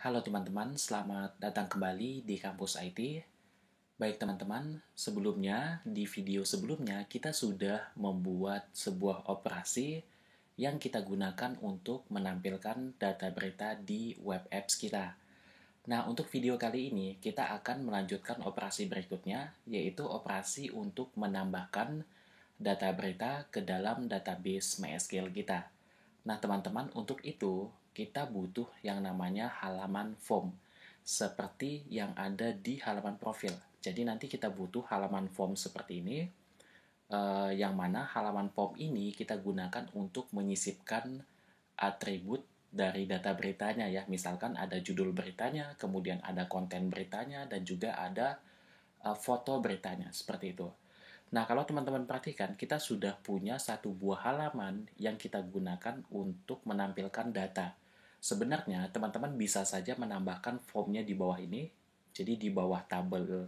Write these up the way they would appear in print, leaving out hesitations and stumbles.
Halo teman-teman, selamat datang kembali di Kampus IT. Baik teman-teman, sebelumnya di video sebelumnya kita sudah membuat sebuah operasi yang kita gunakan untuk menampilkan data berita di web apps kita. Nah, untuk video kali ini kita akan melanjutkan operasi berikutnya, yaitu operasi untuk menambahkan data berita ke dalam database MySQL kita. Nah, teman-teman, untuk itu kita butuh yang namanya halaman form, seperti yang ada di halaman profil. Jadi nanti kita butuh halaman form seperti ini, yang mana halaman form ini kita gunakan untuk menyisipkan atribut dari data beritanya ya. Misalkan ada judul beritanya, kemudian ada konten beritanya, dan juga ada foto beritanya, seperti itu. Nah, kalau teman-teman perhatikan, kita sudah punya satu buah halaman yang kita gunakan untuk menampilkan data. Sebenarnya, teman-teman bisa saja menambahkan formnya di bawah ini. Jadi, di bawah tabel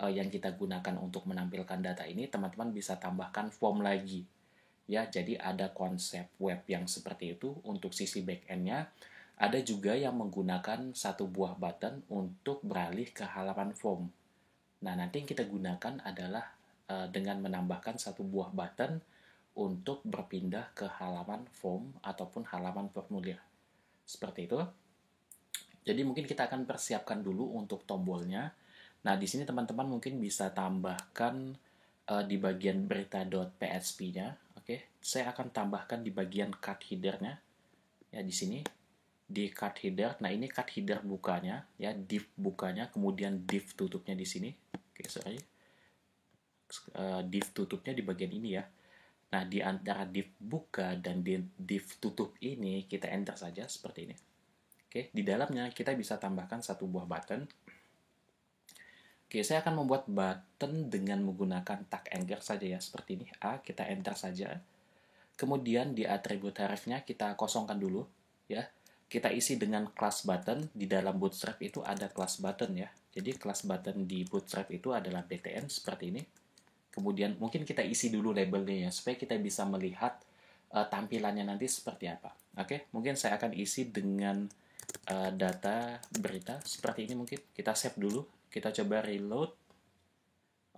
yang kita gunakan untuk menampilkan data ini, teman-teman bisa tambahkan form lagi. Ya, jadi ada konsep web yang seperti itu untuk sisi back-end-nya. Ada juga yang menggunakan satu buah button untuk beralih ke halaman form. Nah, nanti yang kita gunakan adalah dengan menambahkan satu buah button untuk berpindah ke halaman form ataupun halaman formulir. Seperti itu. Jadi mungkin kita akan persiapkan dulu untuk tombolnya. Nah, di sini teman-teman mungkin bisa tambahkan di bagian berita.php-nya. Oke, saya akan tambahkan di bagian card header-nya. Ya, di sini di card header. Nah, ini card header bukanya, ya, div bukanya, kemudian div tutupnya di sini. Oke, sorry. Div tutupnya di bagian ini ya. Nah, di antara div buka dan div tutup ini kita enter saja seperti ini. Oke, di dalamnya kita bisa tambahkan satu buah button. Oke, saya akan membuat button dengan menggunakan tag anchor saja ya, seperti ini. A, kita enter saja. Kemudian di atribut href-nya kita kosongkan dulu ya. Kita isi dengan class button. Di dalam Bootstrap itu ada class button ya. Jadi class button di Bootstrap itu adalah btn seperti ini. Kemudian mungkin kita isi dulu labelnya ya, supaya kita bisa melihat tampilannya nanti seperti apa. Oke, mungkin saya akan isi dengan data berita seperti ini mungkin. Kita save dulu, kita coba reload.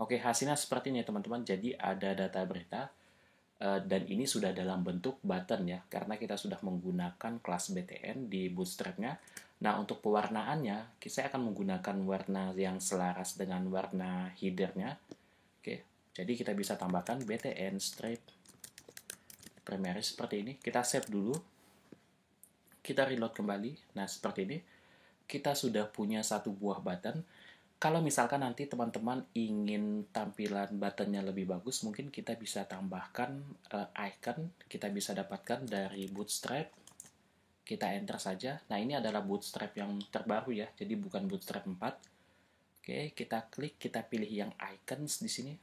Oke, hasilnya seperti ini teman-teman. Jadi ada data berita dan ini sudah dalam bentuk button ya, karena kita sudah menggunakan kelas btn di bootstrapnya. Nah, untuk pewarnaannya, saya akan menggunakan warna yang selaras dengan warna headernya. Oke, jadi kita bisa tambahkan btn strip primary seperti ini. Kita save dulu. Kita reload kembali. Nah, seperti ini. Kita sudah punya satu buah button. Kalau misalkan nanti teman-teman ingin tampilan buttonnya lebih bagus, mungkin kita bisa tambahkan icon. Kita bisa dapatkan dari Bootstrap. Kita enter saja. Nah, ini adalah Bootstrap yang terbaru ya. Jadi bukan Bootstrap 4. Oke, kita klik, kita pilih yang icons di sini.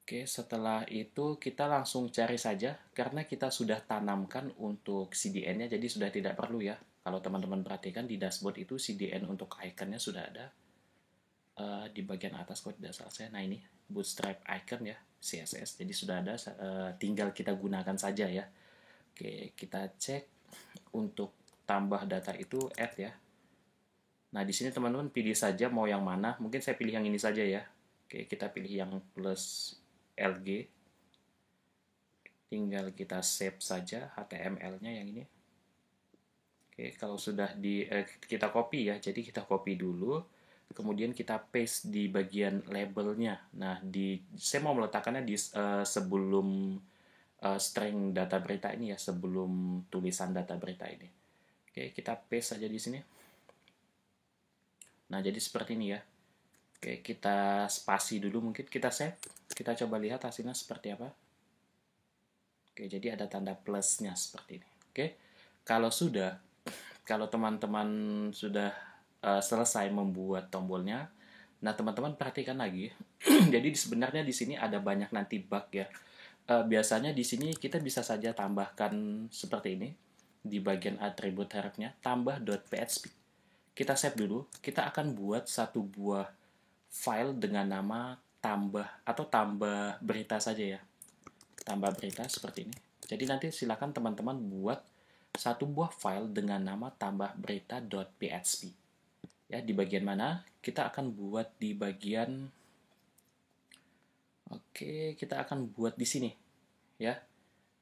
Oke, setelah itu kita langsung cari saja, karena kita sudah tanamkan untuk CDN-nya, jadi sudah tidak perlu ya. Kalau teman-teman perhatikan di dashboard itu CDN untuk iconnya sudah ada di bagian atas kalau tidak salah saya. Nah ini Bootstrap icon ya, CSS, jadi sudah ada, tinggal kita gunakan saja ya. Oke, kita cek untuk tambah data itu add ya. Nah di sini teman-teman pilih saja mau yang mana, mungkin saya pilih yang ini saja ya. Oke, kita pilih yang plus LG, tinggal kita save saja HTML-nya yang ini. Oke, kalau sudah kita copy ya, jadi kita copy dulu, kemudian kita paste di bagian labelnya. Nah, saya mau meletakkannya di sebelum string data berita ini ya, sebelum tulisan data berita ini. Oke, kita paste saja di sini. Nah, jadi seperti ini ya. Oke, kita spasi dulu, mungkin kita save. Kita coba lihat hasilnya seperti apa. Oke, jadi ada tanda plusnya seperti ini. Oke, kalau teman-teman sudah selesai membuat tombolnya, nah teman-teman perhatikan lagi. Jadi sebenarnya di sini ada banyak nanti bug ya. Biasanya di sini kita bisa saja tambahkan seperti ini di bagian atribut href-nya, tambah.php. Kita save dulu. Kita akan buat satu buah file dengan nama tambah berita saja ya. Tambah berita seperti ini. Jadi nanti silakan teman-teman buat satu buah file dengan nama tambah berita.php. Ya, di bagian mana? Kita akan buat di bagian kita akan buat di sini ya.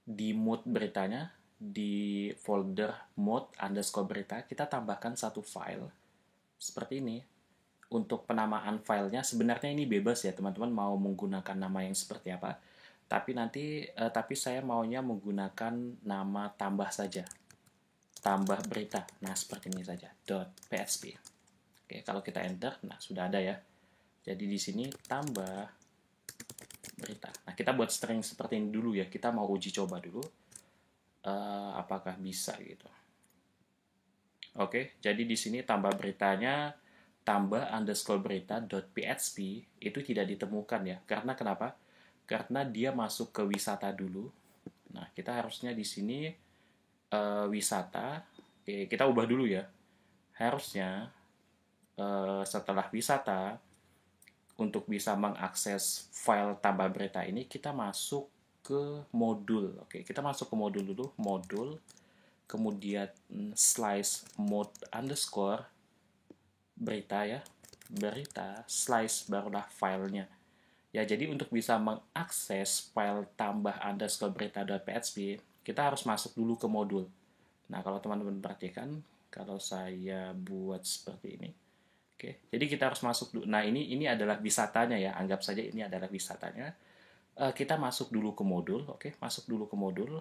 Di mode beritanya, di folder mode underscore berita, kita tambahkan satu file seperti ini. Untuk penamaan filenya sebenarnya ini bebas ya teman-teman mau menggunakan nama yang seperti apa. Tapi saya maunya menggunakan nama tambah saja. Tambah berita. Nah, seperti ini saja. .php. Oke, kalau kita enter, nah sudah ada ya. Jadi di sini tambah berita. Nah, kita buat string seperti ini dulu ya. Kita mau uji coba dulu. Apakah bisa gitu. Oke, jadi di sini tambah beritanya tambah underscore berita.php itu tidak ditemukan ya. Karena kenapa? Karena dia masuk ke wisata dulu. Nah, kita harusnya di sini wisata. Oke, kita ubah dulu ya. Harusnya setelah wisata, untuk bisa mengakses file tambah berita ini, kita masuk ke modul. Oke, kita masuk ke modul dulu. Modul, kemudian slice mode underscore berita ya. Berita, slice, barulah filenya. Ya, jadi untuk bisa mengakses file tambah underscore berita.php, kita harus masuk dulu ke modul. Nah, kalau teman-teman perhatikan, kalau saya buat seperti ini. Oke, jadi kita harus masuk dulu. Nah, ini adalah wisatanya ya. Anggap saja ini adalah wisatanya. Kita masuk dulu ke modul. Oke, masuk dulu ke modul.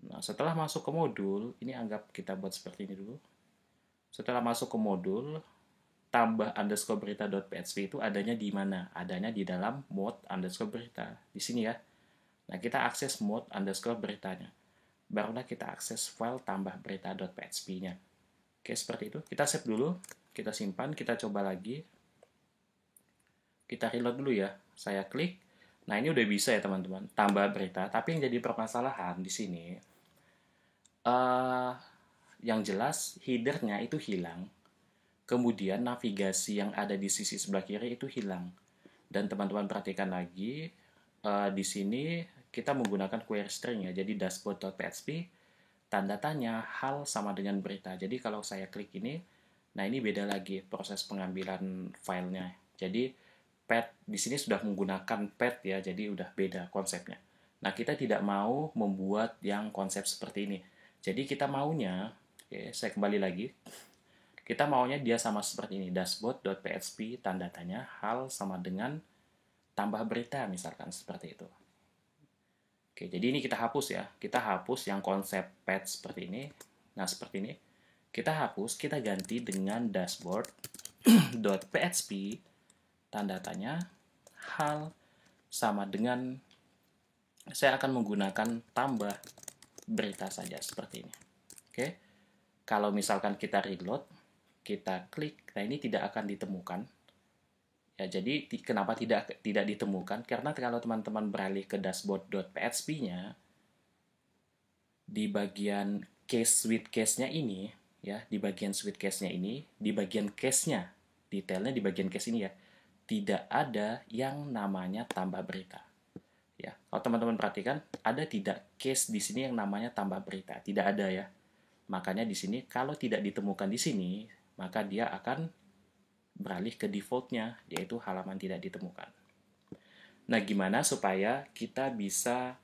Nah, setelah masuk ke modul, ini anggap kita buat seperti ini dulu. Setelah masuk ke modul, tambah underscore berita.php itu adanya di mana? Adanya di dalam mode underscore berita. Di sini ya. Nah, kita akses mode underscore beritanya. Barulah kita akses file tambah berita.php-nya. Oke, seperti itu. Kita save dulu. Kita simpan, kita coba lagi. Kita reload dulu ya. Saya klik. Nah, ini udah bisa ya teman-teman. Tambah berita. Tapi yang jadi permasalahan di sini, yang jelas header-nya itu hilang. Kemudian navigasi yang ada di sisi sebelah kiri itu hilang. Dan teman-teman perhatikan lagi, di sini kita menggunakan query string ya. Jadi dashboard.php, tanda tanya, hal sama dengan berita. Jadi kalau saya klik ini, nah ini beda lagi proses pengambilan filenya. Jadi path di sini sudah menggunakan path ya, jadi udah beda konsepnya. Nah, kita tidak mau membuat yang konsep seperti ini. Jadi kita maunya, oke, saya kembali lagi. Kita maunya dia sama seperti ini, dashboard.php tanda tanya hal sama dengan tambah berita misalkan seperti itu. Oke, jadi ini kita hapus ya. Kita hapus yang konsep path seperti ini. Nah, seperti ini. Kita hapus, kita ganti dengan dashboard.php tanda tanya hal sama dengan saya akan menggunakan tambah berita saja seperti ini. Oke. Kalau misalkan kita reload, kita klik, nah ini tidak akan ditemukan. Ya, jadi kenapa tidak ditemukan? Karena kalau teman-teman beralih ke dashboard.php-nya, di bagian case with case-nya ini, ya, di bagian switch case-nya ini, di bagian case-nya, detailnya di bagian case ini ya, tidak ada yang namanya tambah berita. Ya, kalau teman-teman perhatikan, ada tidak case di sini yang namanya tambah berita? Tidak ada ya. Makanya di sini kalau tidak ditemukan di sini, maka dia akan beralih ke default-nya, yaitu halaman tidak ditemukan. Nah, gimana supaya kita bisa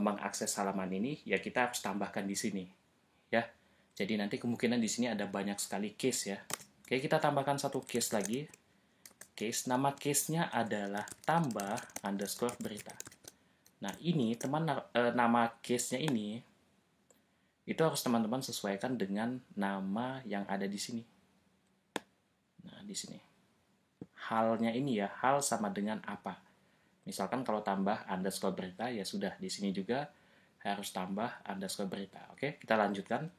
mengakses halaman ini? Ya, kita harus tambahkan di sini. Ya, jadi nanti kemungkinan di sini ada banyak sekali case ya. Oke, kita tambahkan satu case lagi. Case, nama case-nya adalah tambah underscore berita. Nah, ini nama case-nya ini itu harus teman-teman sesuaikan dengan nama yang ada di sini. Nah, di sini. Halnya ini ya, hal sama dengan apa? Misalkan kalau tambah underscore berita, ya sudah. Di sini juga harus tambah underscore berita. Oke, kita lanjutkan.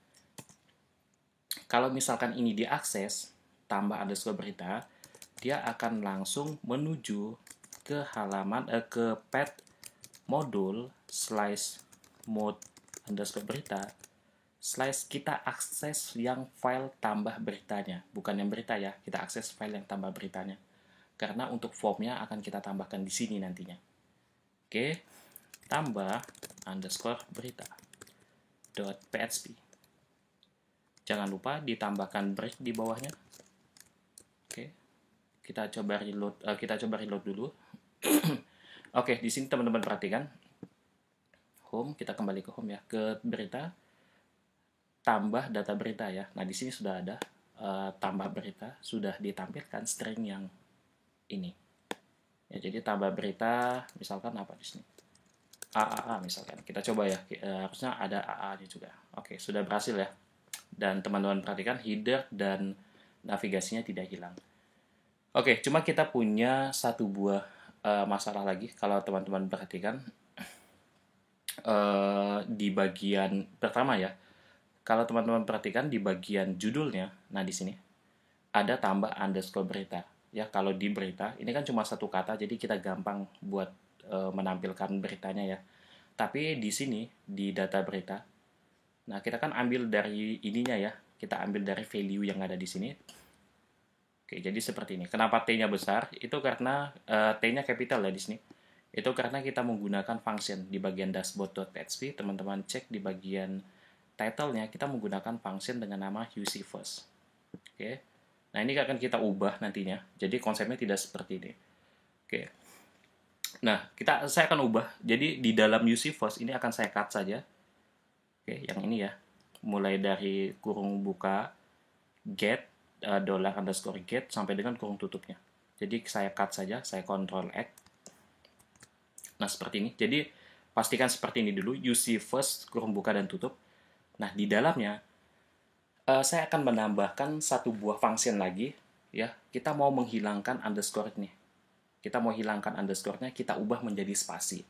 Kalau misalkan ini diakses, tambah underscore berita, dia akan langsung menuju ke halaman, ke path modul slice mode underscore berita, slice kita akses yang file tambah beritanya, bukan yang berita ya, kita akses file yang tambah beritanya. Karena untuk formnya akan kita tambahkan di sini nantinya. Oke, tambah underscore berita. dashboard.php. Jangan lupa ditambahkan break di bawahnya. Oke, kita coba reload dulu. Oke, di sini teman-teman perhatikan home, kita kembali ke home ya, ke berita, tambah data berita ya. Nah, di sini sudah ada tambah berita, sudah ditampilkan string yang ini. Ya, jadi tambah berita, misalkan apa di sini? AAA misalkan. Kita coba ya, harusnya ada AA-nya juga. Oke, sudah berhasil ya. Dan teman-teman perhatikan header dan navigasinya tidak hilang. Oke, cuma kita punya satu buah masalah lagi kalau teman-teman perhatikan di bagian pertama ya. Kalau teman-teman perhatikan di bagian judulnya, nah di sini ada tambah underscore berita. Ya, kalau di berita ini kan cuma satu kata, jadi kita gampang buat menampilkan beritanya ya. Tapi di sini di data berita, nah kita kan ambil dari ininya ya, kita ambil dari value yang ada di sini. Oke, jadi seperti ini. Kenapa T-nya besar? Itu karena T-nya capital ya di sini. Itu karena kita menggunakan function di bagian dashboard.php. Teman-teman cek di bagian title-nya, kita menggunakan function dengan nama UC first. Oke. Nah, ini akan kita ubah nantinya. Jadi konsepnya tidak seperti ini. Oke. Nah, saya akan ubah. Jadi di dalam UC first ini akan saya cut saja. Oke, yang ini ya. Mulai dari kurung buka get $_get sampai dengan kurung tutupnya. Jadi saya cut saja, saya Ctrl X. Nah, seperti ini. Jadi pastikan seperti ini dulu, UC first kurung buka dan tutup. Nah, di dalamnya saya akan menambahkan satu buah function lagi ya. Kita mau menghilangkan underscore ini. Kita mau hilangkan underscore-nya, kita ubah menjadi spasi.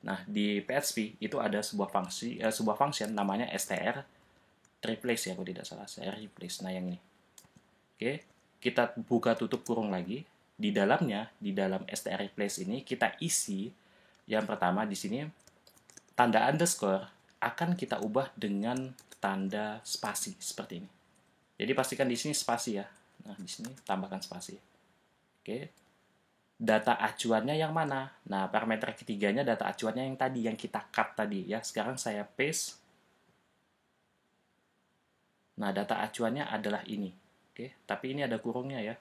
Nah, di PHP itu ada sebuah function namanya str replace ya, kalau tidak salah, saya replace. Nah, yang ini. Oke, kita buka tutup kurung lagi. Di dalamnya, di dalam str replace ini kita isi yang pertama di sini tanda underscore akan kita ubah dengan tanda spasi seperti ini. Jadi pastikan di sini spasi ya. Nah, di sini tambahkan spasi. Oke. Data acuannya yang mana? Nah, parameter ketiganya data acuannya yang tadi yang kita cut tadi ya. Sekarang saya paste. Nah, data acuannya adalah ini. Oke, tapi ini ada kurungnya ya.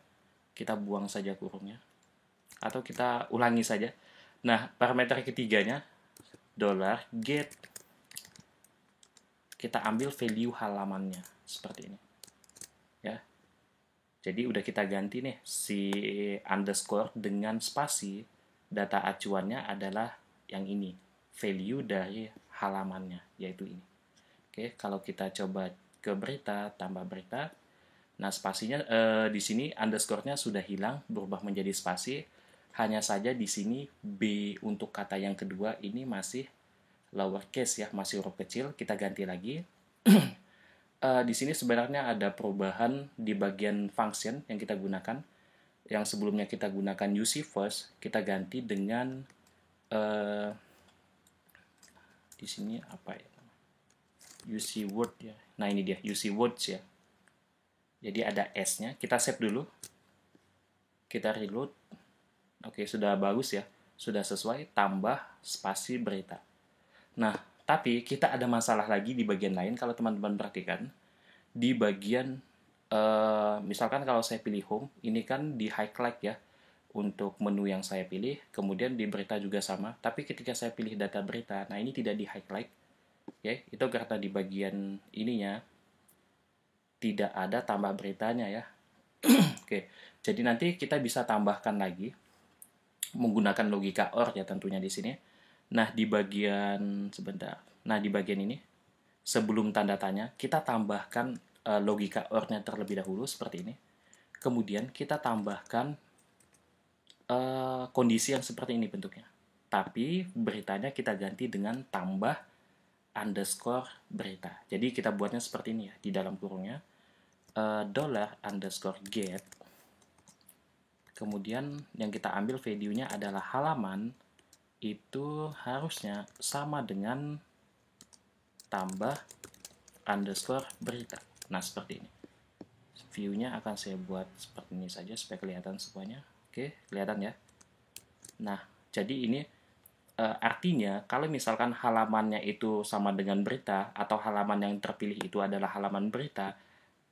Kita buang saja kurungnya. Atau kita ulangi saja. Nah, parameter ketiganya $get, kita ambil value halamannya seperti ini ya. Jadi udah kita ganti nih si underscore dengan spasi, data acuannya adalah yang ini, value dari halamannya yaitu ini. Oke, kalau kita coba ke berita, tambah berita, nah spasinya di sini underscore-nya sudah hilang, berubah menjadi spasi. Hanya saja di sini B untuk kata yang kedua ini masih lowercase ya, masih huruf kecil. Kita ganti lagi. Di sini sebenarnya ada perubahan di bagian function yang kita gunakan. Yang sebelumnya kita gunakan UC first, kita ganti dengan di sini apa ya? UC word ya. Nah, ini dia UC words ya. Jadi ada S-nya. Kita save dulu. Kita reload. Oke, sudah bagus ya. Sudah sesuai, tambah spasi berita. Nah, tapi kita ada masalah lagi di bagian lain. Kalau teman-teman perhatikan, di bagian, misalkan kalau saya pilih home, ini kan di highlight ya, untuk menu yang saya pilih. Kemudian di berita juga sama. Tapi ketika saya pilih data berita, nah ini tidak di highlight. Oke, itu karena di bagian ininya, tidak ada tambah beritanya ya. Oke, jadi nanti kita bisa tambahkan lagi menggunakan logika OR ya tentunya di sini. Nah, di bagian sebentar. Nah, di bagian ini sebelum tanda tanya kita tambahkan logika OR-nya terlebih dahulu seperti ini. Kemudian kita tambahkan kondisi yang seperti ini bentuknya. Tapi beritanya kita ganti dengan tambah underscore berita. Jadi kita buatnya seperti ini ya di dalam kurungnya $_get. Kemudian yang kita ambil value-nya adalah halaman, itu harusnya sama dengan tambah underscore berita. Nah, seperti ini. View-nya akan saya buat seperti ini saja supaya kelihatan semuanya. Oke, kelihatan ya. Nah, jadi ini artinya kalau misalkan halamannya itu sama dengan berita atau halaman yang terpilih itu adalah halaman berita,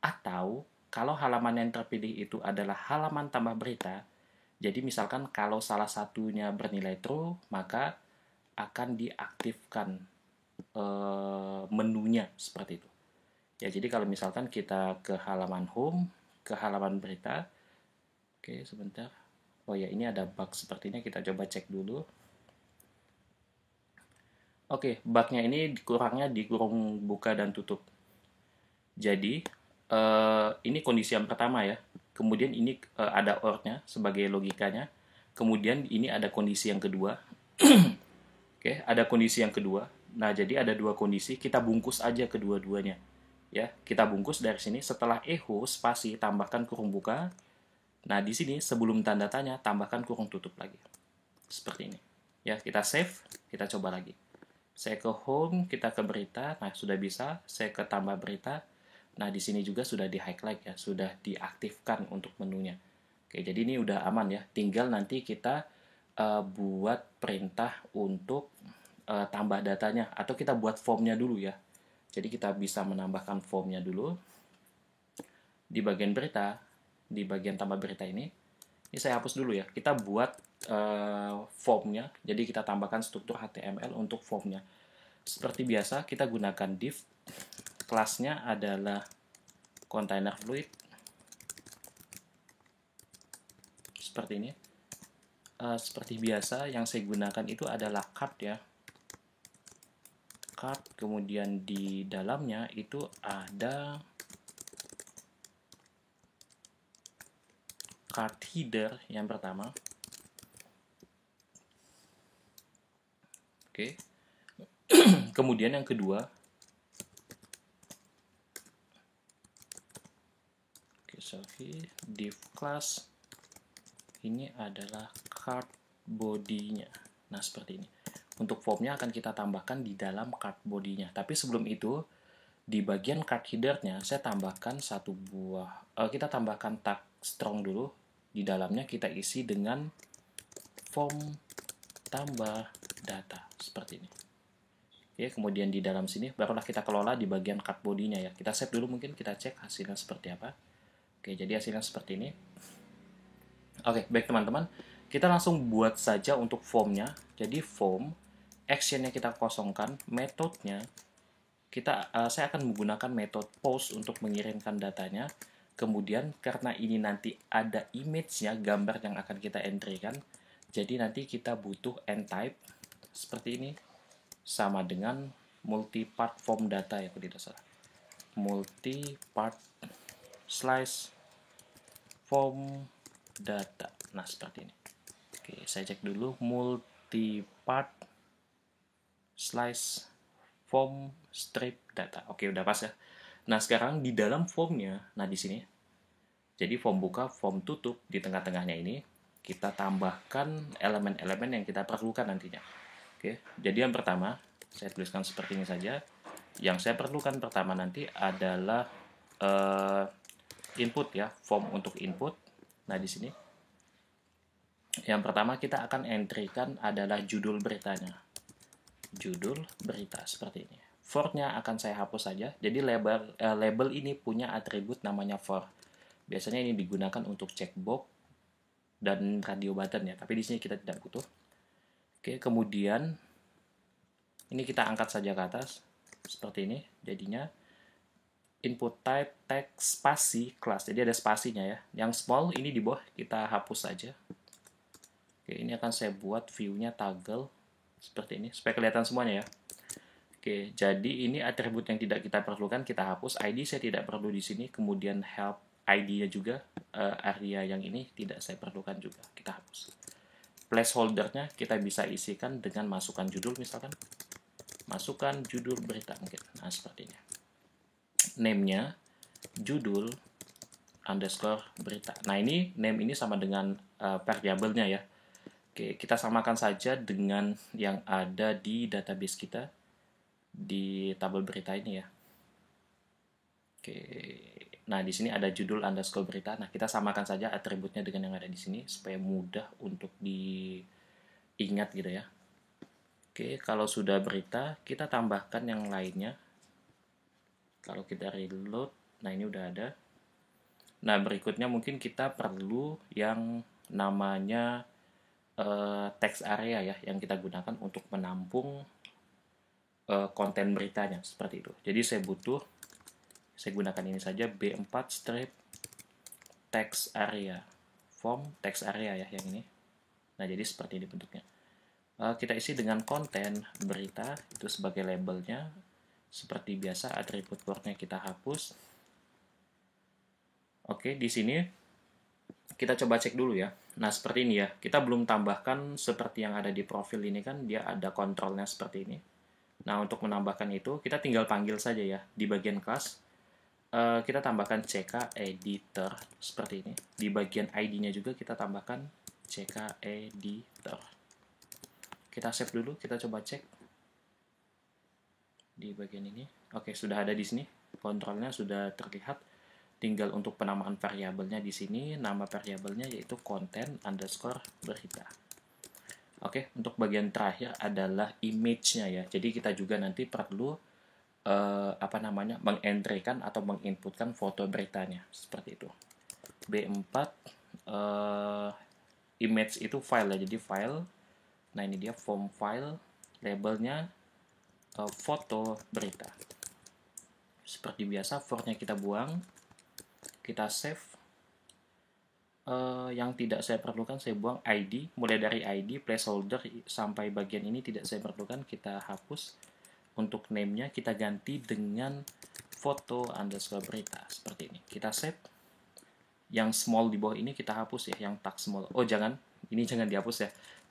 atau kalau halaman yang terpilih itu adalah halaman tambah berita, jadi misalkan kalau salah satunya bernilai true, maka akan diaktifkan menunya seperti itu. Ya, jadi kalau misalkan kita ke halaman home, ke halaman berita, oke sebentar. Oh ya, ini ada bug sepertinya, kita coba cek dulu. Oke, bugnya ini kurangnya di kurung buka dan tutup. Jadi, ini kondisi yang pertama ya. Kemudian ini ada or-nya sebagai logikanya. Kemudian ini ada kondisi yang kedua. Oke, ada kondisi yang kedua. Nah, jadi ada dua kondisi, kita bungkus aja kedua-duanya. Ya, kita bungkus dari sini setelah echo spasi tambahkan kurung buka. Nah, di sini sebelum tanda tanya tambahkan kurung tutup lagi. Seperti ini. Ya, kita save, kita coba lagi. Saya ke home, kita ke berita. Nah, sudah bisa. Saya ke tambah berita. Nah, di sini juga sudah di-highlight ya, sudah diaktifkan untuk menunya. Oke, jadi ini udah aman ya. Tinggal nanti kita buat perintah untuk tambah datanya, atau kita buat formnya dulu ya. Jadi kita bisa menambahkan formnya dulu di bagian berita, di bagian tambah berita ini. Ini saya hapus dulu ya. Kita buat formnya, jadi kita tambahkan struktur HTML untuk formnya. Seperti biasa, kita gunakan div. Kelasnya adalah container fluid. Seperti ini. Seperti biasa, yang saya gunakan itu adalah card ya. Card, kemudian di dalamnya itu ada card header yang pertama. Oke. Kemudian yang kedua, sorry, div class ini adalah card body-nya. Nah, seperti ini. Untuk formnya akan kita tambahkan di dalam card body-nya. Tapi sebelum itu, di bagian card header-nya, saya tambahkan satu buah, kita tambahkan tag strong dulu. Di dalamnya kita isi dengan form tambah data. Seperti ini. Oke, kemudian di dalam sini, barulah kita kelola di bagian card body-nya ya. Kita save dulu mungkin, kita cek hasilnya seperti apa. Oke, jadi hasilnya seperti ini. Oke, baik teman-teman. Kita langsung buat saja untuk formnya. Jadi form, actionnya kita kosongkan, metodenya, saya akan menggunakan metode post untuk mengirimkan datanya. Kemudian karena ini nanti ada image-nya, gambar yang akan kita entry-kan, jadi nanti kita butuh end type, seperti ini, sama dengan multi-part form data ya, kalau tidak salah. Multi-part slice form data. Nah, seperti ini. Oke, saya cek dulu. Multi-part slice form strip data. Oke, udah pas ya. Nah, sekarang di dalam formnya, nah di sini, jadi form buka, form tutup, di tengah-tengahnya ini, kita tambahkan elemen-elemen yang kita perlukan nantinya. Oke, jadi yang pertama, saya tuliskan seperti ini saja. Yang saya perlukan pertama nanti adalah input ya, form untuk input. Nah, di sini, yang pertama kita akan entry-kan adalah judul beritanya. Judul berita, seperti ini. For-nya akan saya hapus saja. Jadi label ini punya atribut namanya for. Biasanya ini digunakan untuk checkbox dan radio button ya, tapi di sini kita tidak butuh. Oke, kemudian ini kita angkat saja ke atas seperti ini. Jadinya input type text spasi class. Jadi ada spasinya ya. Yang small ini di bawah kita hapus saja. Oke, ini akan saya buat view-nya toggle seperti ini supaya kelihatan semuanya ya. Oke, jadi ini atribut yang tidak kita perlukan kita hapus. ID saya tidak perlu di sini. Kemudian help ID-nya juga, area yang ini tidak saya perlukan juga. Kita hapus. Placeholder-nya kita bisa isikan dengan masukkan judul misalkan. Masukkan judul berita mungkin. Nah, seperti ini. Name-nya judul underscore berita. Nah, ini name ini sama dengan variabelnya ya. Oke, kita samakan saja dengan yang ada di database kita di tabel berita ini ya. Oke, nah di sini ada judul underscore berita. Nah, kita samakan saja atributnya dengan yang ada di sini supaya mudah untuk diingat gitu ya. Oke, kalau sudah berita, kita tambahkan yang lainnya. Kalau kita reload, nah ini udah ada. Nah, berikutnya mungkin kita perlu yang namanya text area ya, yang kita gunakan untuk menampung konten beritanya, seperti itu. Jadi saya gunakan ini saja, B4 strip text area, form text area ya, yang ini. Nah, jadi seperti ini bentuknya. Kita isi dengan konten berita, itu sebagai labelnya. Seperti biasa, atribut wordnya kita hapus. Oke, di sini kita coba cek dulu ya. Nah, seperti ini ya. Kita belum tambahkan seperti yang ada di profil ini kan, dia ada kontrolnya seperti ini. Nah, untuk menambahkan itu, kita tinggal panggil saja ya. Di bagian kelas, kita tambahkan CK Editor, seperti ini. Di bagian ID-nya juga kita tambahkan CK Editor. Kita save dulu, kita coba cek. Di bagian ini. Oke, sudah ada di sini. Kontrolnya sudah terlihat. Tinggal untuk penamaan variabelnya di sini, nama variabelnya yaitu konten underscore berita. Oke, untuk bagian terakhir adalah image-nya ya. Jadi kita juga nanti perlu mengentrykan atau menginputkan foto beritanya seperti itu. B4 image itu file ya. Jadi file. Nah, ini dia form file, labelnya foto berita. Seperti biasa, for-nya kita buang, kita save. Yang tidak saya perlukan saya buang ID, mulai dari ID, placeholder, sampai bagian ini tidak saya perlukan, kita hapus. Untuk name-nya kita ganti dengan foto underscore berita, seperti ini. Kita save. Yang small di bawah ini kita hapus ya, yang tag small. Oh jangan, ini jangan dihapus ya.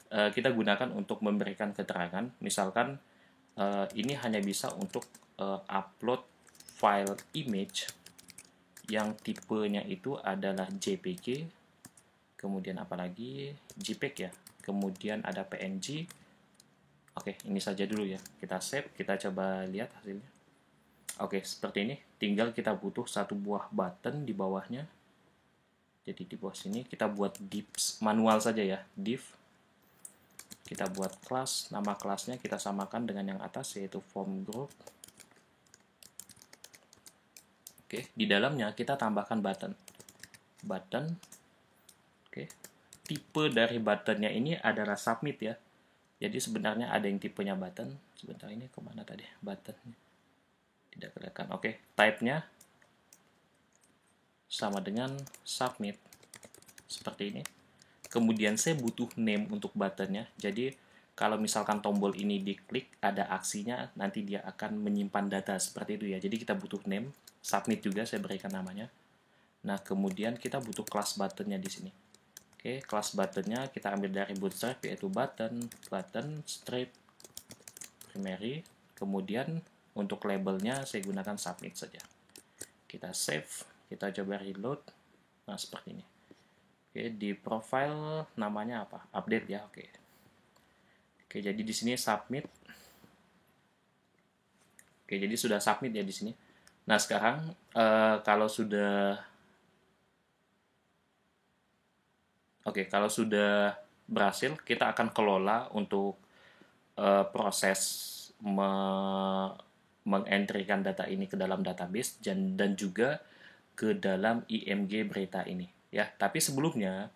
Kita gunakan untuk memberikan keterangan, misalkan ini hanya bisa untuk upload file image yang tipenya itu adalah JPG, kemudian apalagi JPEG ya, kemudian ada PNG. Oke, ini saja dulu ya. Kita save, kita coba lihat hasilnya. Oke, seperti ini. Tinggal kita butuh satu buah button di bawahnya. Jadi di bawah sini kita buat div manual saja ya, div. Kita buat kelas, nama kelasnya kita samakan dengan yang atas yaitu form group. Oke, di dalamnya kita tambahkan button. Button. Oke. Tipe dari buttonnya ini adalah submit ya. Jadi sebenarnya ada yang tipenya button. Sebentar, ini kemana tadi buttonnya? Tidak kelihatan. Oke, type-nya sama dengan submit. Seperti ini. Kemudian saya butuh name untuk buttonnya. Jadi kalau misalkan tombol ini diklik, ada aksinya, nanti dia akan menyimpan data seperti itu ya. Jadi kita butuh name, submit juga saya berikan namanya. Nah, kemudian kita butuh kelas buttonnya di sini. Oke, kelas buttonnya kita ambil dari Bootstrap yaitu button strip primary. Kemudian untuk labelnya saya gunakan submit saja. Kita save, kita coba reload. Nah, seperti ini. Oke, di profile namanya apa? Update ya, oke. Oke, jadi di sini submit. Oke, jadi sudah submit ya di sini. Nah, sekarang kalau sudah berhasil, kita akan kelola untuk proses mengentrykan data ini ke dalam database dan juga ke dalam IMG berita ini ya. Tapi sebelumnya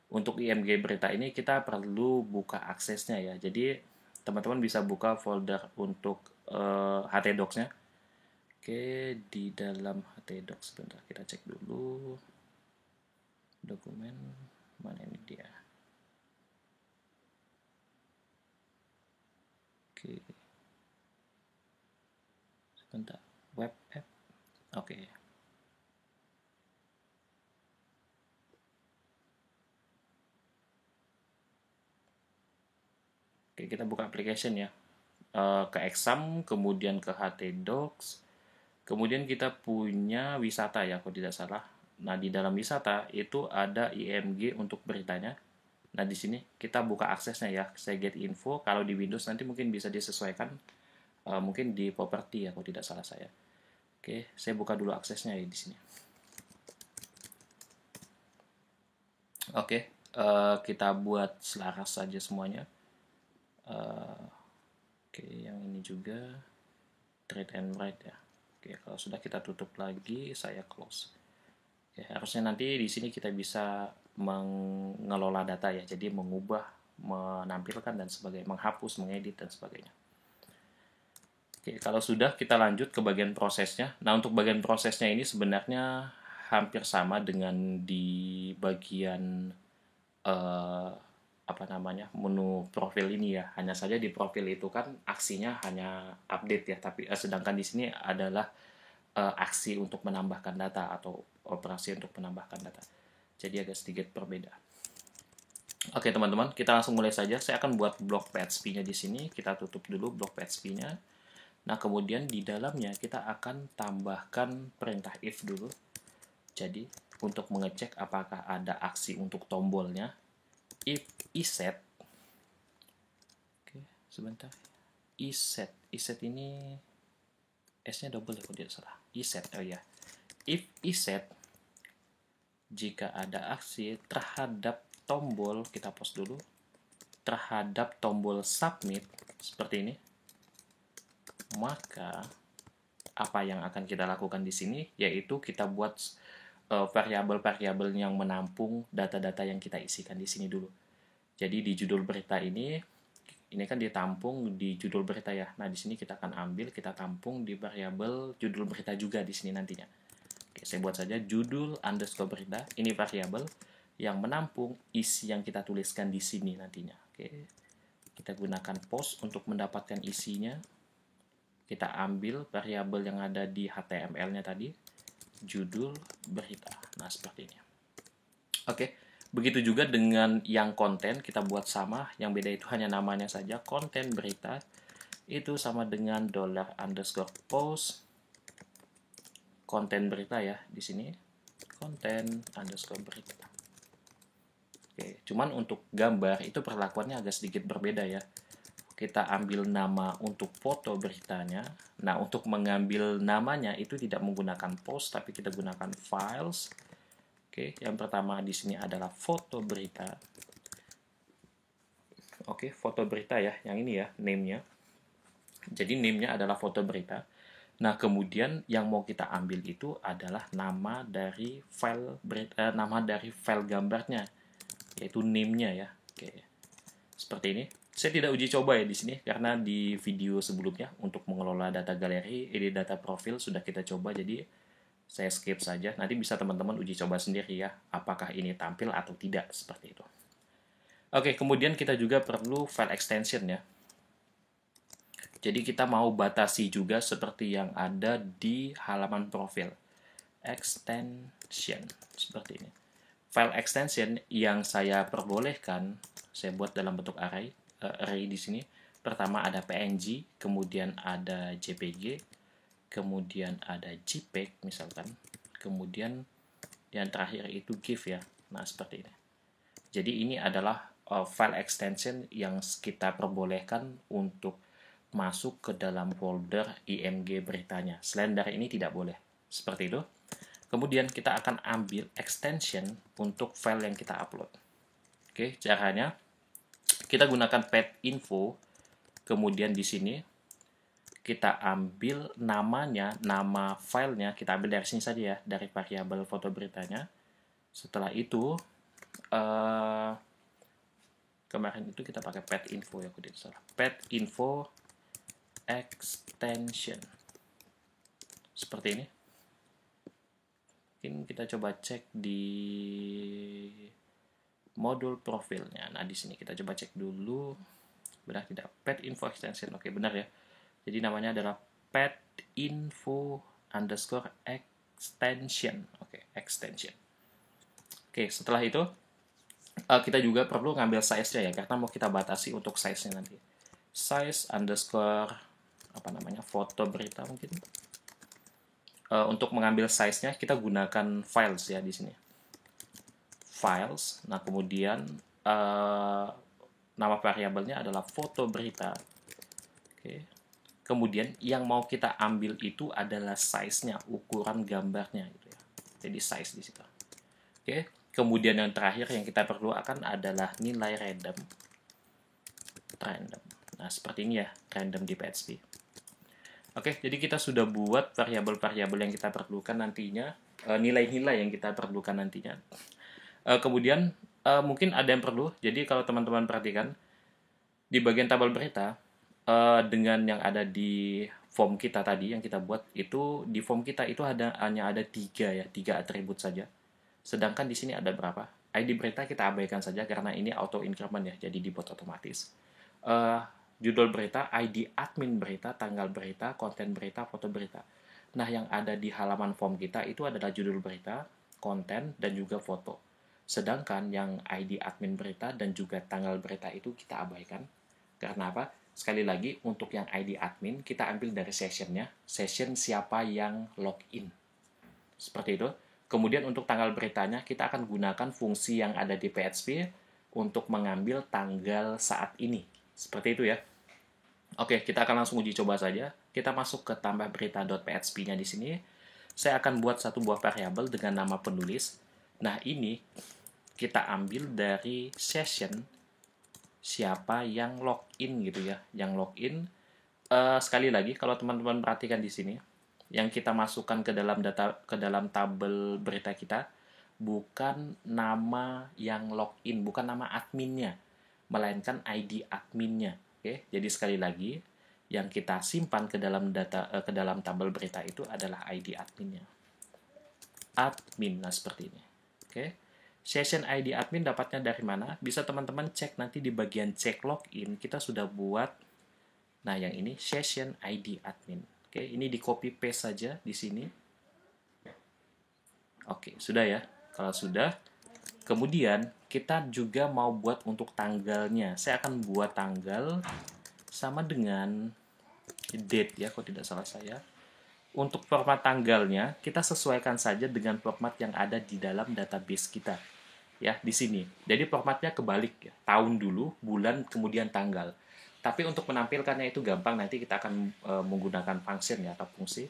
untuk IMG berita ini kita perlu buka aksesnya ya. Jadi teman-teman bisa buka folder untuk htdocs-nya. Oke, di dalam htdocs sebentar kita cek dulu dokumen mana ini dia. Oke. Sebentar, web app. Oke. Oke, kita buka application ya. Ke exam, kemudian ke htdocs, kemudian kita punya wisata ya, kalau tidak salah. Nah, di dalam wisata itu ada IMG untuk beritanya. Nah, di sini kita buka aksesnya ya. Saya get info. Kalau di Windows nanti mungkin bisa disesuaikan. Mungkin di property ya, kalau tidak salah saya. Oke, saya buka dulu aksesnya ya di sini. Oke, kita buat selaras saja semuanya. Oke, yang ini juga read and write ya. Oke, kalau sudah kita tutup lagi, saya close. Oke, harusnya nanti di sini kita bisa mengelola data ya, jadi mengubah, menampilkan dan sebagainya, menghapus, mengedit dan sebagainya. Oke, kalau sudah kita lanjut ke bagian prosesnya. Nah, untuk bagian prosesnya ini sebenarnya hampir sama dengan di bagian apa namanya, menu profil ini ya. Hanya saja di profil itu kan aksinya hanya update ya, tapi sedangkan di sini adalah aksi untuk menambahkan data atau operasi untuk menambahkan data. Jadi agak sedikit berbeda. Oke teman-teman, kita langsung mulai saja. Saya akan buat blok PHP-nya di sini. Kita tutup dulu blok PHP-nya. Nah, kemudian di dalamnya kita akan tambahkan perintah if dulu. Jadi, untuk mengecek apakah ada aksi untuk tombolnya, if iset. Oke, sebentar. Iset ini S-nya double ya kalau tidak salah. Iset, oh ya. If iset, jika ada aksi terhadap tombol, kita pause dulu, terhadap tombol submit, seperti ini, maka apa yang akan kita lakukan di sini yaitu kita buat variabel-variabel yang menampung data-data yang kita isikan di sini dulu. Jadi di judul berita ini kan ditampung di judul berita ya. Nah, di sini kita akan ambil, kita tampung di variabel judul berita juga di sini nantinya. Oke, saya buat saja judul underscore berita. Ini variabel yang menampung isi yang kita tuliskan di sini nantinya. Oke, kita gunakan post untuk mendapatkan isinya. Kita ambil variabel yang ada di HTML-nya tadi, judul berita. Nah, seperti ini. Oke, begitu juga dengan yang konten, kita buat sama. Yang beda itu hanya namanya saja, konten berita. Itu sama dengan $_post konten berita ya, di sini. Konten underscore berita. Oke, cuman untuk gambar itu perlakuannya agak sedikit berbeda ya. Kita ambil nama untuk foto beritanya. Nah, untuk mengambil namanya itu tidak menggunakan post, tapi kita gunakan files. Oke, yang pertama di sini adalah foto berita. Oke, foto berita ya, yang ini ya, name-nya. Jadi name-nya adalah foto berita. Nah, kemudian yang mau kita ambil itu adalah nama dari file berita, nama dari file gambarnya, yaitu name-nya ya. Oke, seperti ini. Saya tidak uji coba ya di sini karena di video sebelumnya untuk mengelola data galeri, ini data profil sudah kita coba, jadi saya skip saja. Nanti bisa teman-teman uji coba sendiri ya, apakah ini tampil atau tidak seperti itu. Oke, kemudian kita juga perlu file extension ya. Jadi kita mau batasi juga seperti yang ada di halaman profil. Extension seperti ini. File extension yang saya perbolehkan, saya buat dalam bentuk array di sini. Pertama ada PNG, kemudian ada JPG, kemudian ada JPEG misalkan, kemudian yang terakhir itu GIF ya. Nah, seperti ini. Jadi ini adalah file extension yang kita perbolehkan untuk masuk ke dalam folder IMG beritanya. Selain dari ini tidak boleh. Seperti itu. Kemudian kita akan ambil extension untuk file yang kita upload. Oke, caranya kita gunakan path_info, kemudian di sini kita ambil namanya, nama filenya, kita ambil dari sini saja ya, dari variabel foto beritanya. Setelah itu, kemarin itu kita pakai path_info ya, aku tidak salah. Path_info extension. Seperti ini. Mungkin kita coba cek di modul profilnya. Nah, di sini kita coba cek dulu. Benar tidak? Path_info extension. Oke, benar ya. Jadi namanya adalah path_info underscore extension. Oke, extension. Oke, setelah itu kita juga perlu ngambil size-nya ya, karena mau kita batasi untuk size-nya nanti. Size underscore apa namanya, foto berita mungkin. Untuk mengambil size-nya kita gunakan files ya di sini. Files. Nah, kemudian nama variabelnya adalah foto berita. Oke. Kemudian yang mau kita ambil itu adalah size-nya, ukuran gambarnya gitu ya. Jadi size di situ. Oke. Kemudian yang terakhir yang kita perlu akan adalah nilai random. Nah, seperti ini ya, random di PHP. Oke, jadi kita sudah buat variabel-variabel yang kita perlukan nantinya, nilai-nilai yang kita perlukan nantinya. Kemudian, mungkin ada yang perlu, jadi kalau teman-teman perhatikan, di bagian tabel berita, dengan yang ada di form kita tadi, yang kita buat, itu di form kita itu hanya ada 3 ya, 3 atribut saja. Sedangkan di sini ada berapa? ID berita kita abaikan saja karena ini auto increment ya, jadi dibuat otomatis. Eh, Judul berita, ID admin berita, tanggal berita, konten berita, foto berita. Nah, yang ada di halaman form kita itu adalah judul berita, konten, dan juga foto. Sedangkan yang ID admin berita dan juga tanggal berita itu kita abaikan. Karena apa? Sekali lagi, untuk yang ID admin, kita ambil dari sessionnya. Session siapa yang login. Seperti itu. Kemudian untuk tanggal beritanya, kita akan gunakan fungsi yang ada di PHP untuk mengambil tanggal saat ini. Seperti itu ya. Oke, kita akan langsung uji coba saja. Kita masuk ke tambah berita.php-nya di sini. Saya akan buat satu buah variabel dengan nama penulis. Nah, ini kita ambil dari session siapa yang login gitu ya. Yang login, sekali lagi, kalau teman-teman perhatikan di sini, yang kita masukkan ke dalam tabel berita kita, bukan nama yang login, bukan nama adminnya, melainkan ID adminnya. Oke, jadi sekali lagi yang kita simpan ke dalam ke dalam tabel berita itu adalah ID adminnya. Admin, nah seperti ini. Oke, session ID admin dapatnya dari mana? Bisa teman-teman cek nanti di bagian cek login kita sudah buat. Nah yang ini session ID admin. Oke, ini di copy paste saja di sini. Oke, sudah ya. Kalau sudah, kemudian kita juga mau buat untuk tanggalnya. Saya akan buat tanggal sama dengan date ya, kalau tidak salah saya. Untuk format tanggalnya, kita sesuaikan saja dengan format yang ada di dalam database kita. Ya, di sini. Jadi formatnya kebalik ya. Tahun dulu, bulan, kemudian tanggal. Tapi untuk menampilkannya itu gampang, nanti kita akan menggunakan function ya, atau fungsi.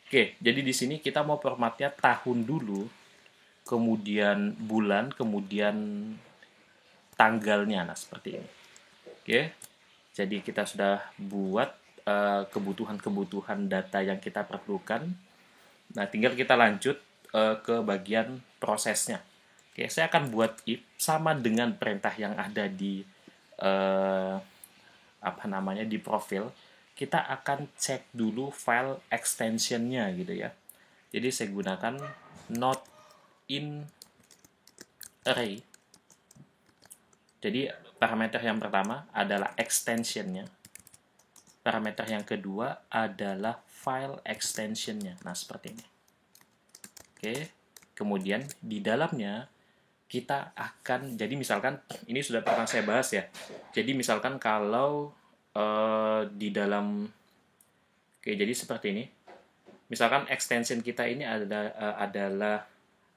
Oke, jadi di sini kita mau formatnya tahun dulu, kemudian bulan, kemudian tanggalnya. Nah, seperti ini. Oke, jadi kita sudah buat kebutuhan-kebutuhan data yang kita perlukan. Nah, tinggal kita lanjut ke bagian prosesnya. Oke, saya akan buat if sama dengan perintah yang ada di di profil. Kita akan cek dulu file extensionnya gitu ya. Jadi saya gunakan not in array. Jadi parameter yang pertama adalah extensionnya. Parameter yang kedua adalah file extensionnya. Nah, seperti ini. Oke, kemudian di dalamnya kita akan, jadi misalkan, ini sudah pernah saya bahas ya. Jadi misalkan kalau di dalam, oke, jadi seperti ini. Misalkan extension kita ini adalah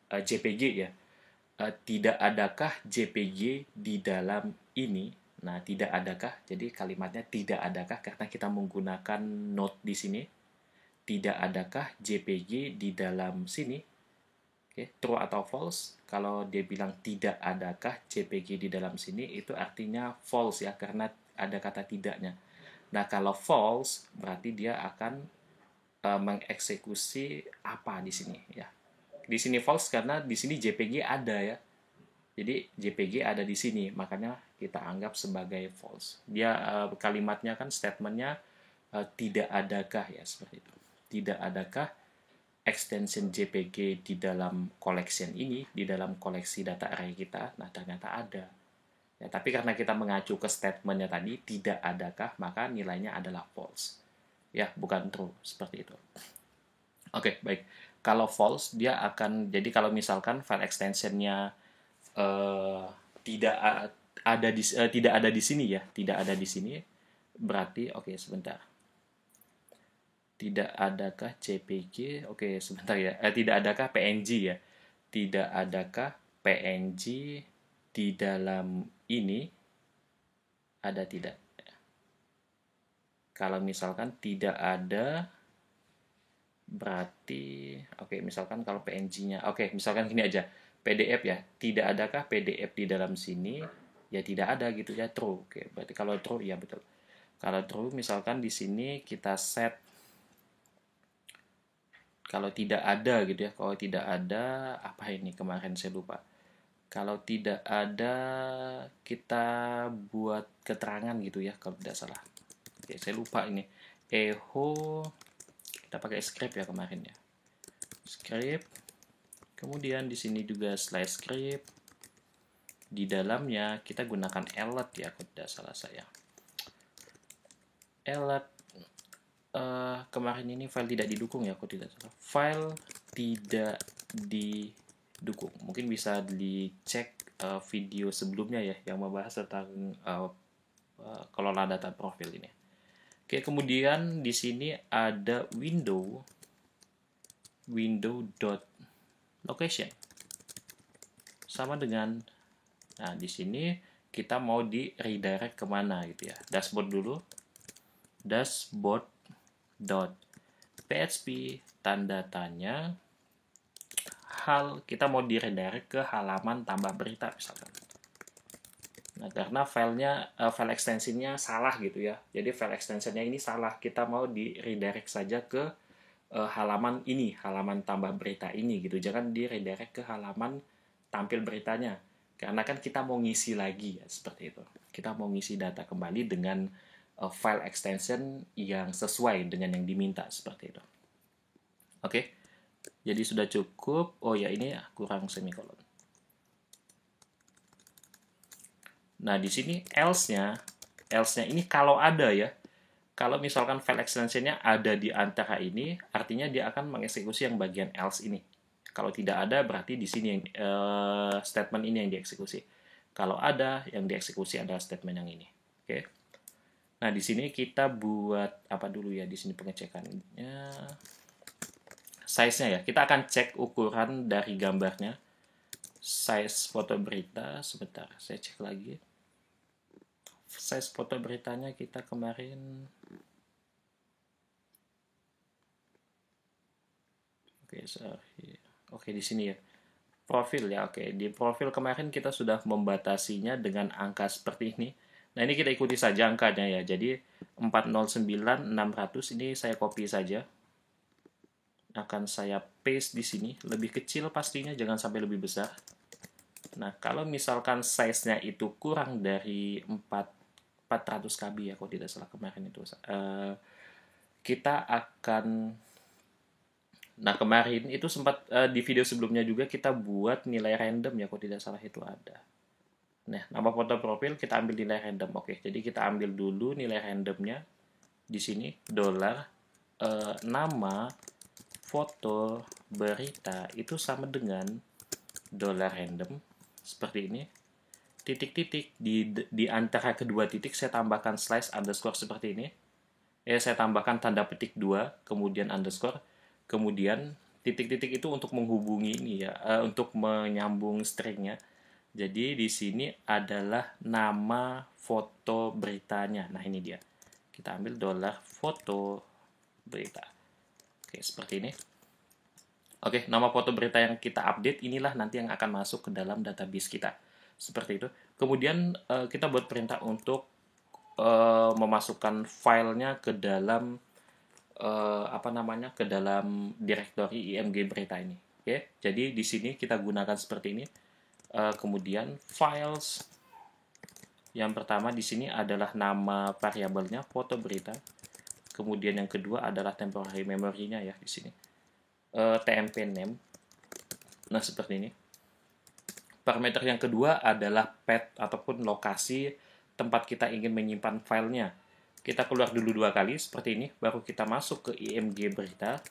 JPG ya. Tidak adakah JPG di dalam ini? Nah, tidak adakah, jadi kalimatnya tidak adakah karena kita menggunakan not di sini. Tidak adakah JPG di dalam sini? Oke, true atau false? Kalau dia bilang tidak adakah JPG di dalam sini, itu artinya false ya, karena ada kata tidaknya. Nah, kalau false, berarti dia akan mengeksekusi apa di sini ya. Di sini false karena di sini JPG ada ya. Jadi JPG ada di sini, makanya kita anggap sebagai false. Dia kalimatnya kan statementnya tidak adakah ya, seperti itu. Tidak adakah extension JPG di dalam collection ini, di dalam koleksi data array kita. Nah, ternyata ada. Ya, tapi karena kita mengacu ke statementnya tadi, tidak adakah, maka nilainya adalah false. Ya, bukan true, seperti itu. Oke, baik. Kalau false, dia akan, jadi kalau misalkan file extensionnya tidak tidak ada di sini ya, tidak ada di sini, berarti oke, sebentar. Tidak adakah JPG? Oke, sebentar ya. Tidak adakah PNG ya? Tidak adakah PNG di dalam ini? Ada tidak? Kalau misalkan tidak ada, berarti oke, misalkan kalau PNG-nya, oke, misalkan gini aja. PDF ya. Tidak adakah PDF di dalam sini? ya tidak ada gitu ya, true. Oke, berarti kalau true ya betul. Kalau true misalkan di sini kita set kalau tidak ada gitu ya. Kalau tidak ada apa ini kemarin saya lupa. Kalau tidak ada kita buat keterangan gitu ya kalau tidak salah. Oke, saya lupa ini. Echo kita pakai script ya kemarin ya. Script. Kemudian di sini juga slide script. Di dalamnya kita gunakan alert ya kalau tidak salah saya. Alert kemarin ini file tidak didukung ya kalau tidak salah. File tidak didukung. Mungkin bisa dicek video sebelumnya ya yang membahas tentang kelola data profil ini. Oke, kemudian di sini ada window.location. Sama dengan, nah di sini kita mau di redirect kemana gitu ya. Dashboard dulu. Dashboard.php tanda tanya kita mau di redirect ke halaman tambah berita misalkan. Nah, karena file extensionnya salah gitu ya. Jadi file extensionnya ini salah. Kita mau di redirect saja ke halaman ini, halaman tambah berita ini gitu. Jangan di redirect ke halaman tampil beritanya. Karena kan kita mau ngisi lagi ya, seperti itu. Kita mau ngisi data kembali dengan file extension yang sesuai dengan yang diminta, seperti itu. Oke, jadi sudah cukup. Oh ya, ini kurang semikolon. Nah, di sini else-nya ini kalau ada ya. Kalau misalkan file extension-nya ada di antara ini, artinya dia akan mengeksekusi yang bagian else ini. Kalau tidak ada, berarti di sini yang statement ini yang dieksekusi. Kalau ada, yang dieksekusi adalah statement yang ini. Oke. Nah, di sini kita buat apa dulu ya? Di sini pengecekannya. Size-nya ya. Kita akan cek ukuran dari gambarnya. Size foto berita. Sebentar, saya cek lagi. Size foto beritanya kita kemarin. Oke, sorry. Oke, di sini ya. Profil ya, oke. Di profil kemarin kita sudah membatasinya dengan angka seperti ini. Nah, ini kita ikuti saja angkanya ya. Jadi 409.600 ini saya copy saja. Akan saya paste di sini. Lebih kecil pastinya, jangan sampai lebih besar. Nah, kalau misalkan size-nya itu kurang dari 400 KB ya, kalau tidak salah kemarin itu. Kita akan Nah, kemarin itu sempat di video sebelumnya juga kita buat nilai random ya, kalau tidak salah itu ada. Nah, nama foto profil kita ambil nilai random. Oke, jadi kita ambil dulu nilai randomnya di sini $, nama foto berita itu sama dengan $random seperti ini. Titik-titik di antara kedua titik saya tambahkan slash underscore seperti ini. Saya tambahkan tanda petik 2, kemudian underscore. Kemudian titik-titik itu untuk menghubungi ini ya, untuk menyambung stringnya. Jadi di sini adalah nama foto beritanya. Nah, ini dia. Kita ambil $foto berita. Oke, seperti ini. Oke, nama foto berita yang kita update inilah nanti yang akan masuk ke dalam database kita. Seperti itu. Kemudian kita buat perintah untuk memasukkan filenya ke dalam ke dalam directory IMG berita ini. Oke, jadi di sini kita gunakan seperti ini. Kemudian files yang pertama di sini adalah nama variabelnya foto berita. Kemudian yang kedua adalah temporary memory-nya ya di sini. TMP name. Nah, seperti ini. Parameter yang kedua adalah path ataupun lokasi tempat kita ingin menyimpan filenya. Kita keluar dulu 2 kali seperti ini, baru kita masuk ke IMG berita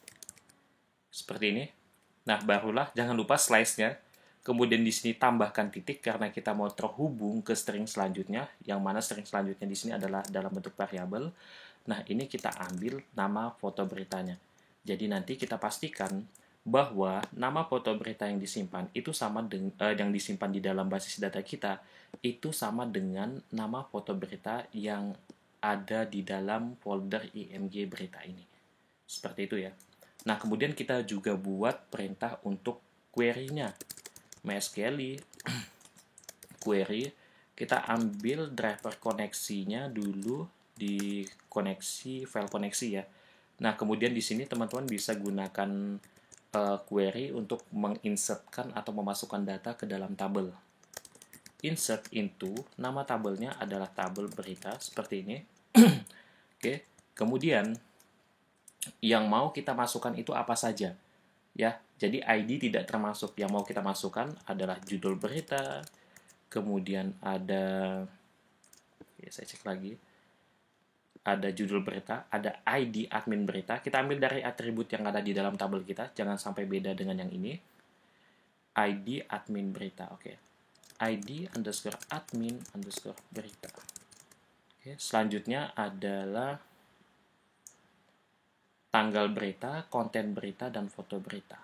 seperti ini. Nah, barulah jangan lupa slice-nya. Kemudian di sini tambahkan titik karena kita mau terhubung ke string selanjutnya, yang mana string selanjutnya di sini adalah dalam bentuk variabel. Nah, ini kita ambil nama foto beritanya. Jadi nanti kita pastikan bahwa nama foto berita yang disimpan itu sama dengan yang disimpan di dalam basis data kita itu sama dengan nama foto berita yang ada di dalam folder IMG berita ini. Seperti itu ya. Nah, kemudian kita juga buat perintah untuk query-nya. MySQL query, kita ambil driver koneksinya dulu di koneksi file koneksi ya. Nah, kemudian di sini teman-teman bisa gunakan query untuk menginsertkan atau memasukkan data ke dalam tabel. Insert into, nama tabelnya adalah tabel berita seperti ini. Oke, kemudian yang mau kita masukkan itu apa saja? Ya, jadi ID tidak termasuk. Yang mau kita masukkan adalah judul berita, kemudian ada, ya saya cek lagi, ada judul berita, ada ID admin berita. Kita ambil dari atribut yang ada di dalam tabel kita, jangan sampai beda dengan yang ini. ID admin berita, oke. ID underscore admin underscore berita. Oke, selanjutnya adalah tanggal berita, konten berita, dan foto berita.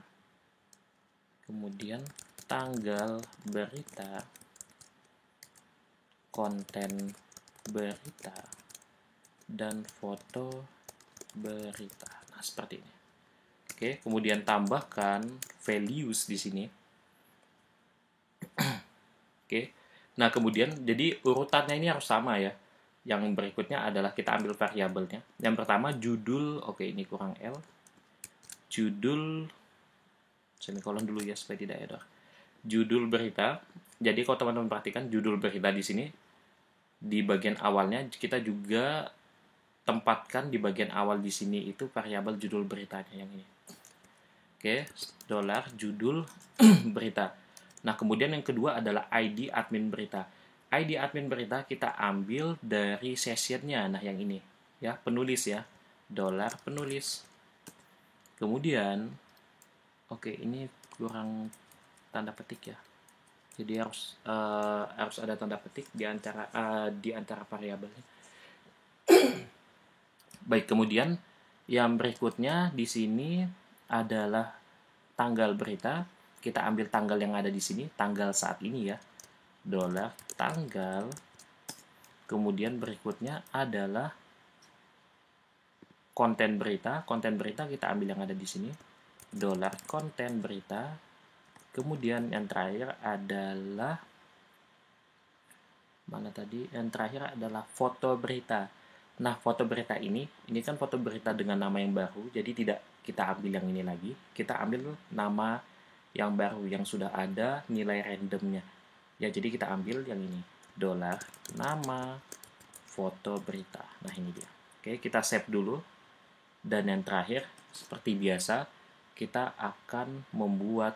Kemudian tanggal berita, konten berita, dan foto berita. Nah, seperti ini. Oke, kemudian tambahkan values di sini. Oke. Nah, kemudian jadi urutannya ini harus sama ya. Yang berikutnya adalah kita ambil variabelnya. Yang pertama judul, oke ini kurang L. Judul semikolon dulu ya supaya tidak error. Judul berita. Jadi kalau teman-teman perhatikan judul berita di sini di bagian awalnya kita juga tempatkan di bagian awal di sini itu variabel judul beritanya yang ini. Oke, dolar judul berita. Nah, kemudian yang kedua adalah ID admin berita. ID admin berita kita ambil dari sessionnya. Nah, yang ini ya, penulis ya. Dolar penulis. Kemudian oke, ini kurang tanda petik ya. Jadi harus ada tanda petik di antara variabelnya. Baik, kemudian yang berikutnya di sini adalah tanggal berita. Kita ambil tanggal yang ada di sini, tanggal saat ini ya. Dolar tanggal. Kemudian berikutnya adalah konten berita. Konten berita kita ambil yang ada di sini. Dolar konten berita. Kemudian yang terakhir adalah mana tadi? Yang terakhir adalah foto berita. Nah, foto berita ini kan foto berita dengan nama yang baru, jadi tidak kita ambil yang ini lagi. Kita ambil nama yang baru yang sudah ada nilai randomnya. Ya, jadi kita ambil yang ini. Dolar nama foto berita. Nah, ini dia. Oke, kita save dulu. Dan yang terakhir, seperti biasa, kita akan membuat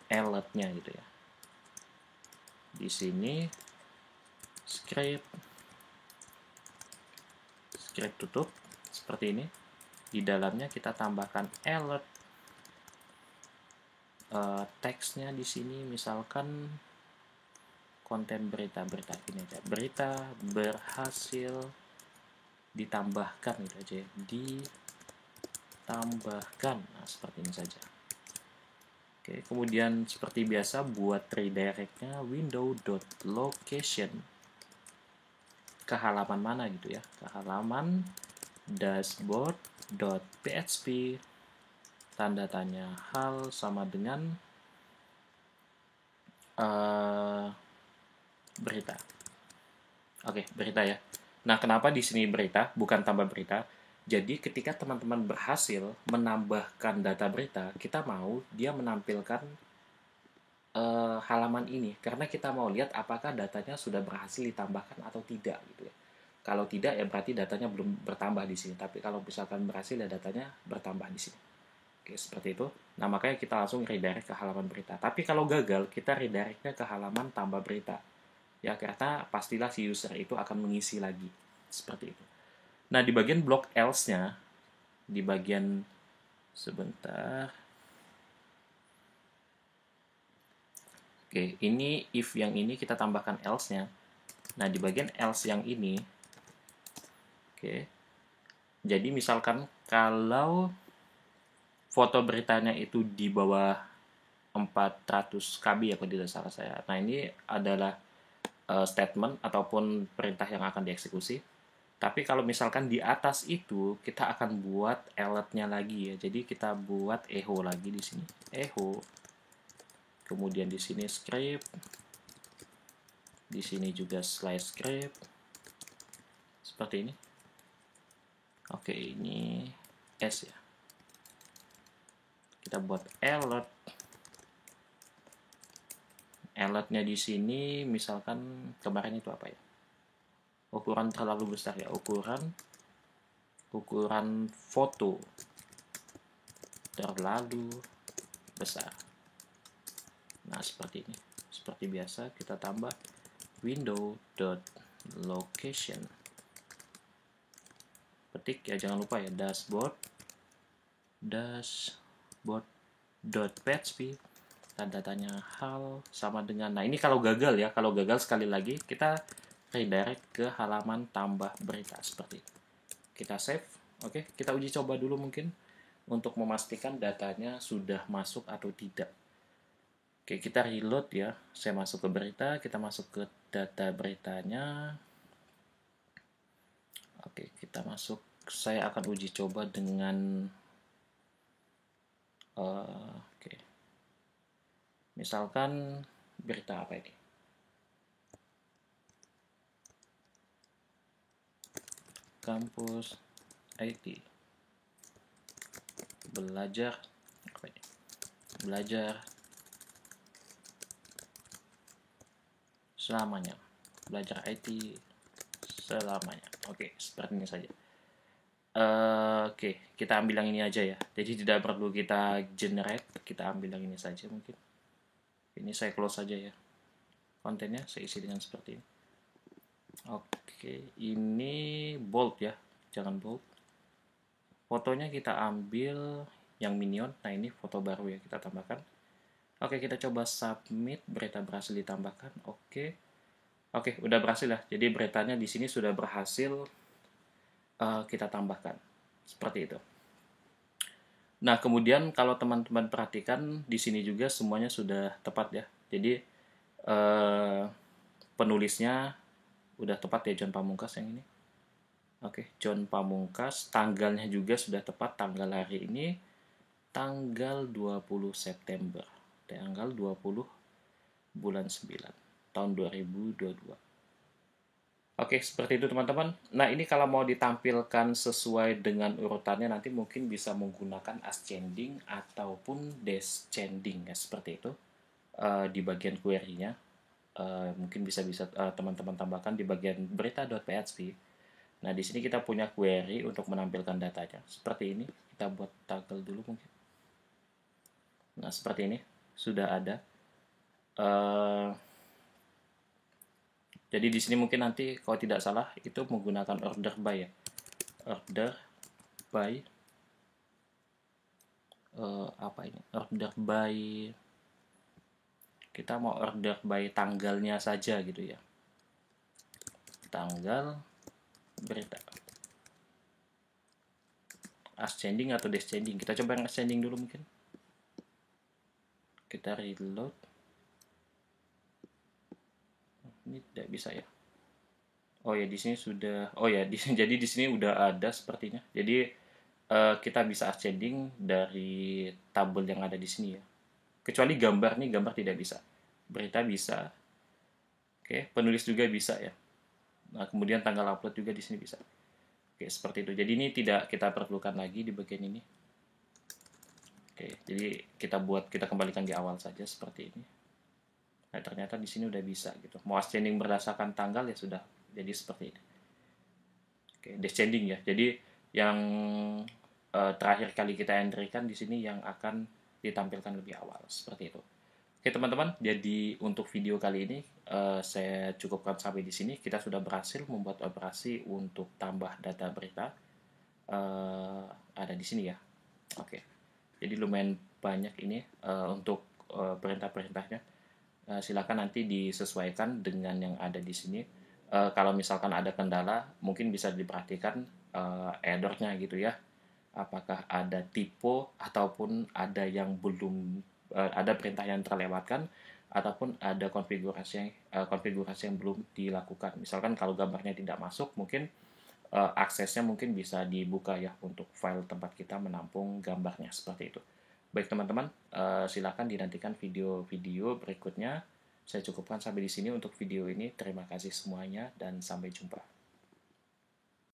alert-nya gitu ya. Di sini script tutup seperti ini. Di dalamnya kita tambahkan alert. Teksnya di sini misalkan konten berita ini aja. Berita berhasil ditambahkan gitu aja ya. Ditambahkan. Nah, seperti ini saja. Oke, kemudian seperti biasa buat redirectnya window.location ke halaman mana gitu ya, ke halaman dashboard.php tanda tanya hal sama dengan berita. Oke, berita ya. Nah, kenapa di sini berita bukan tambah berita? Jadi ketika teman-teman berhasil menambahkan data berita, kita mau dia menampilkan halaman ini karena kita mau lihat apakah datanya sudah berhasil ditambahkan atau tidak gitu ya. Kalau tidak ya berarti datanya belum bertambah di sini. Tapi kalau misalkan berhasil ya datanya bertambah di sini. Oke, seperti itu. Nah, makanya kita langsung redirect ke halaman berita. Tapi kalau gagal, kita redirectnya ke halaman tambah berita. Ya, karena pastilah si user itu akan mengisi lagi. Seperti itu. Nah, di bagian block else-nya, di bagian sebentar. Oke, ini if yang ini kita tambahkan else-nya. Nah, di bagian else yang ini, oke. Jadi misalkan kalau foto beritanya itu di bawah 400 KB ya kalau tidak salah saya. Nah, ini adalah statement ataupun perintah yang akan dieksekusi. Tapi kalau misalkan di atas itu, kita akan buat alert-nya lagi ya. Jadi kita buat echo lagi di sini. Echo. Kemudian di sini script Di sini juga slash script seperti ini. Oke, ini S ya. Kita buat alert. Alertnya di sini misalkan kemarin itu apa ya? Ukuran terlalu besar ya, ukuran foto terlalu besar. Nah, seperti ini. Seperti biasa kita tambah window.location. Petik ya, jangan lupa ya, dashboard.php tanda tanya hal sama dengan, nah ini kalau gagal ya, kalau gagal sekali lagi kita redirect ke halaman tambah berita seperti itu. Kita save. Oke, kita uji coba dulu mungkin untuk memastikan datanya sudah masuk atau tidak. Oke, kita reload ya. Saya masuk ke berita, kita masuk ke data beritanya. Oke, kita masuk. Saya akan uji coba dengan oke. Misalkan berita apa ini? Kampus IT belajar apa ini? Belajar selamanya. Belajar IT selamanya. Oke, seperti ini saja. Oke, kita ambil yang ini aja ya. Jadi tidak perlu kita generate, kita ambil yang ini saja mungkin. Ini saya close saja ya. Kontennya saya isi dengan seperti ini. Oke, ini bold ya, jangan bold. Fotonya kita ambil yang minion. Nah, ini foto baru ya, kita tambahkan. Oke, kita coba submit, berita berhasil ditambahkan. Oke, udah berhasil ya. Jadi beritanya di sini sudah berhasil kita tambahkan. Seperti itu. Nah, kemudian kalau teman-teman perhatikan di sini juga semuanya sudah tepat ya. Jadi penulisnya udah tepat ya, John Pamungkas yang ini. Oke, John Pamungkas, tanggalnya juga sudah tepat, tanggal hari ini tanggal 20 September. Tanggal 20 bulan 9 tahun 2022. Oke, seperti itu teman-teman. Nah, ini kalau mau ditampilkan sesuai dengan urutannya nanti mungkin bisa menggunakan ascending ataupun descending ya, seperti itu. Di bagian query-nya mungkin bisa teman-teman tambahkan di bagian berita.php. Nah, di sini kita punya query untuk menampilkan datanya. Seperti ini, kita buat toggle dulu mungkin. Nah, seperti ini sudah ada. Jadi di sini mungkin nanti kalau tidak salah itu menggunakan order by ya. Order by apa ini? Order by, kita mau order by tanggalnya saja gitu ya. Tanggal berita. Ascending atau descending? Kita coba yang ascending dulu mungkin. Kita reload. Ini tidak bisa ya. Oh ya, di sini sudah. Oh ya, jadi di sini udah ada sepertinya. Jadi kita bisa ascending dari tabel yang ada di sini ya. Kecuali gambar nih, gambar tidak bisa. Berita bisa. Oke, penulis juga bisa ya. Nah, kemudian tanggal upload juga di sini bisa. Oke, seperti itu. Jadi ini tidak kita perlukan lagi di bagian ini. Oke, jadi kita kembalikan di awal saja seperti ini. Nah, ternyata di sini udah bisa gitu. Mau ascending berdasarkan tanggal ya sudah. Jadi seperti ini. Oke, descending ya. Jadi yang terakhir kali kita entry-kan di sini yang akan ditampilkan lebih awal seperti itu. Oke teman-teman, jadi untuk video kali ini saya cukupkan sampai di sini. Kita sudah berhasil membuat operasi untuk tambah data berita ada di sini ya. Oke, jadi lumayan banyak ini untuk perintah-perintahnya. Silakan nanti disesuaikan dengan yang ada di sini. Kalau misalkan ada kendala, mungkin bisa diperhatikan error-nya gitu ya. Apakah ada typo ataupun ada yang belum ada perintah yang terlewatkan ataupun ada konfigurasi yang belum dilakukan. Misalkan kalau gambarnya tidak masuk, mungkin aksesnya mungkin bisa dibuka ya untuk file tempat kita menampung gambarnya seperti itu. Baik teman-teman, silakan dinantikan video-video berikutnya Saya cukupkan sampai di sini untuk video ini. Terima kasih semuanya dan sampai jumpa.